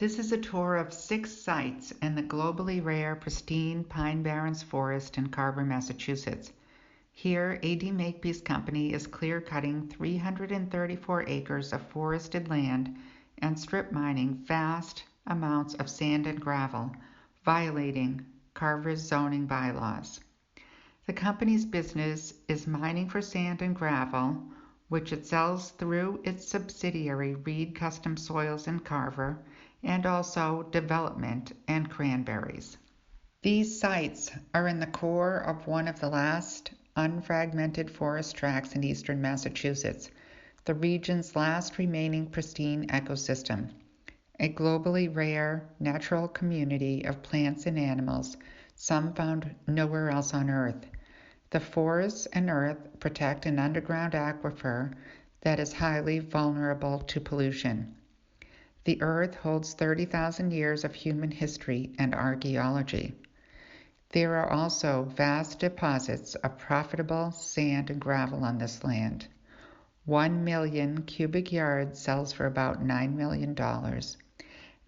This is a tour of 6 sites in the globally rare pristine Pine Barrens Forest in Carver, Massachusetts. Here, A.D. Makepeace Company is clear-cutting 334 acres of forested land and strip mining vast amounts of sand and gravel, violating Carver's zoning bylaws. The company's business is mining for sand and gravel, which it sells through its subsidiary Reed Custom Soils in Carver, and also development and cranberries. These sites are in the core of one of the last unfragmented forest tracts in eastern Massachusetts, the region's last remaining pristine ecosystem, a globally rare natural community of plants and animals, some found nowhere else on Earth. The forests and earth protect an underground aquifer that is highly vulnerable to pollution. The earth holds 30,000 years of human history and archaeology. There are also vast deposits of profitable sand and gravel on this land. 1 million cubic yards sells for about $9 million.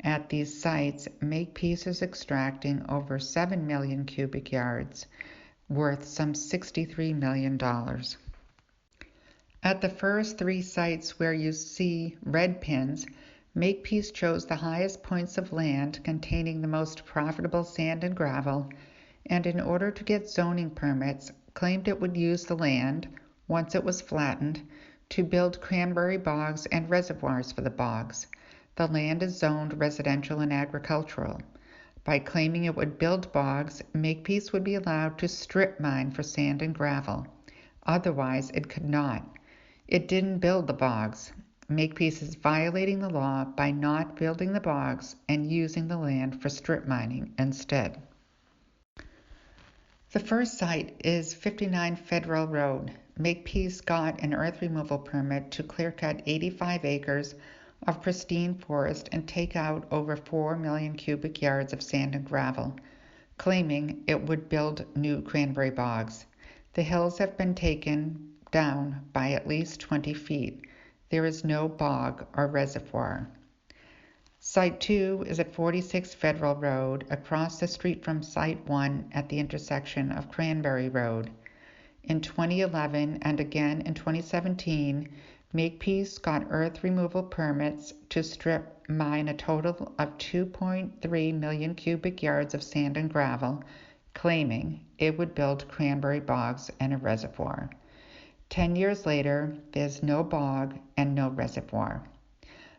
At these sites, Makepeace is extracting over 7 million cubic yards, worth some $63 million. At the first 3 sites where you see red pins, Makepeace chose the highest points of land containing the most profitable sand and gravel, and in order to get zoning permits, claimed it would use the land, once it was flattened, to build cranberry bogs and reservoirs for the bogs. The land is zoned residential and agricultural. By claiming it would build bogs, Makepeace would be allowed to strip mine for sand and gravel. Otherwise, it could not. It didn't build the bogs. Makepeace is violating the law by not building the bogs and using the land for strip mining instead. The first site is 59 Federal Road. Makepeace got an earth removal permit to clear-cut 85 acres of pristine forest and take out over 4 million cubic yards of sand and gravel, claiming it would build new cranberry bogs. The hills have been taken down by at least 20 feet. There is no bog or reservoir. Site 2 is at 46 Federal Road, across the street from Site 1 at the intersection of Cranberry Road. In 2011 and again in 2017, Makepeace got earth removal permits to strip mine a total of 2.3 million cubic yards of sand and gravel, claiming it would build cranberry bogs and a reservoir. 10 years later, there's no bog and no reservoir.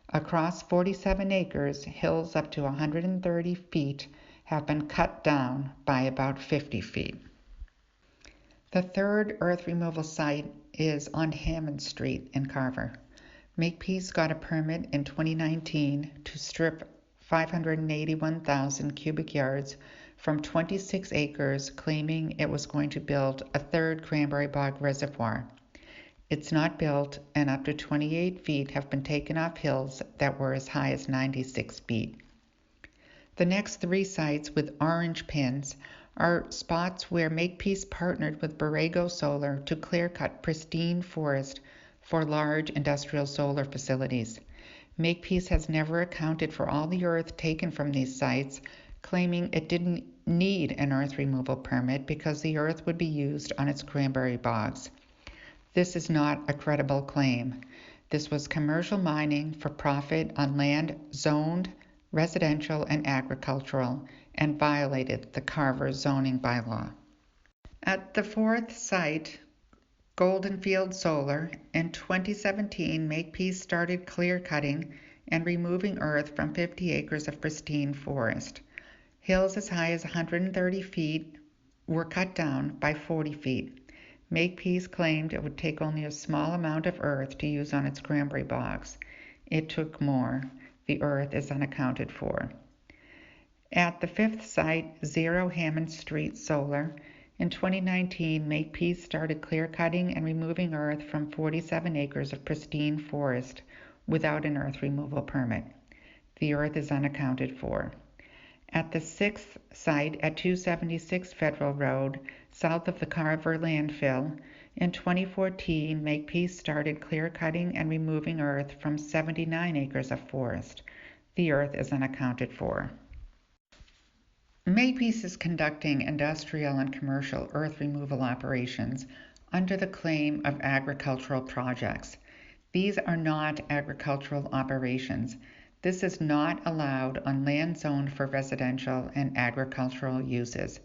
Across 47 acres, hills up to 130 feet have been cut down by about 50 feet. The third earth removal site is on Hammond Street in Carver. Makepeace got a permit in 2019 to strip 581,000 cubic yards from 26 acres, claiming it was going to build a third cranberry bog reservoir. It's not built, and up to 28 feet have been taken off hills that were as high as 96 feet. The next 3 sites with orange pins are spots where Makepeace partnered with Borrego Solar to clear-cut pristine forest for large industrial solar facilities. Makepeace has never accounted for all the earth taken from these sites, claiming it didn't need an earth removal permit because the earth would be used on its cranberry bogs. This is not a credible claim. This was commercial mining for profit on land zoned residential and agricultural and violated the Carver zoning bylaw. At the 4th site, Goldenfield Solar, in 2017, Makepeace started clear-cutting and removing earth from 50 acres of pristine forest. Hills as high as 130 feet were cut down by 40 feet. Makepeace claimed it would take only a small amount of earth to use on its cranberry bogs. It took more. The earth is unaccounted for. At the 5th site, 0 Hammond Street Solar, in 2019, Makepeace started clear-cutting and removing earth from 47 acres of pristine forest without an earth removal permit. The earth is unaccounted for. At the 6th site at 276 Federal Road, south of the Carver landfill, in 2014, Makepeace started clear-cutting and removing earth from 79 acres of forest. the earth is unaccounted for. Makepeace is conducting industrial and commercial earth removal operations under the claim of agricultural projects. These are not agricultural operations. This is not allowed on land zoned for residential and agricultural uses.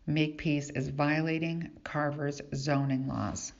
Makepeace is violating Carver's zoning laws.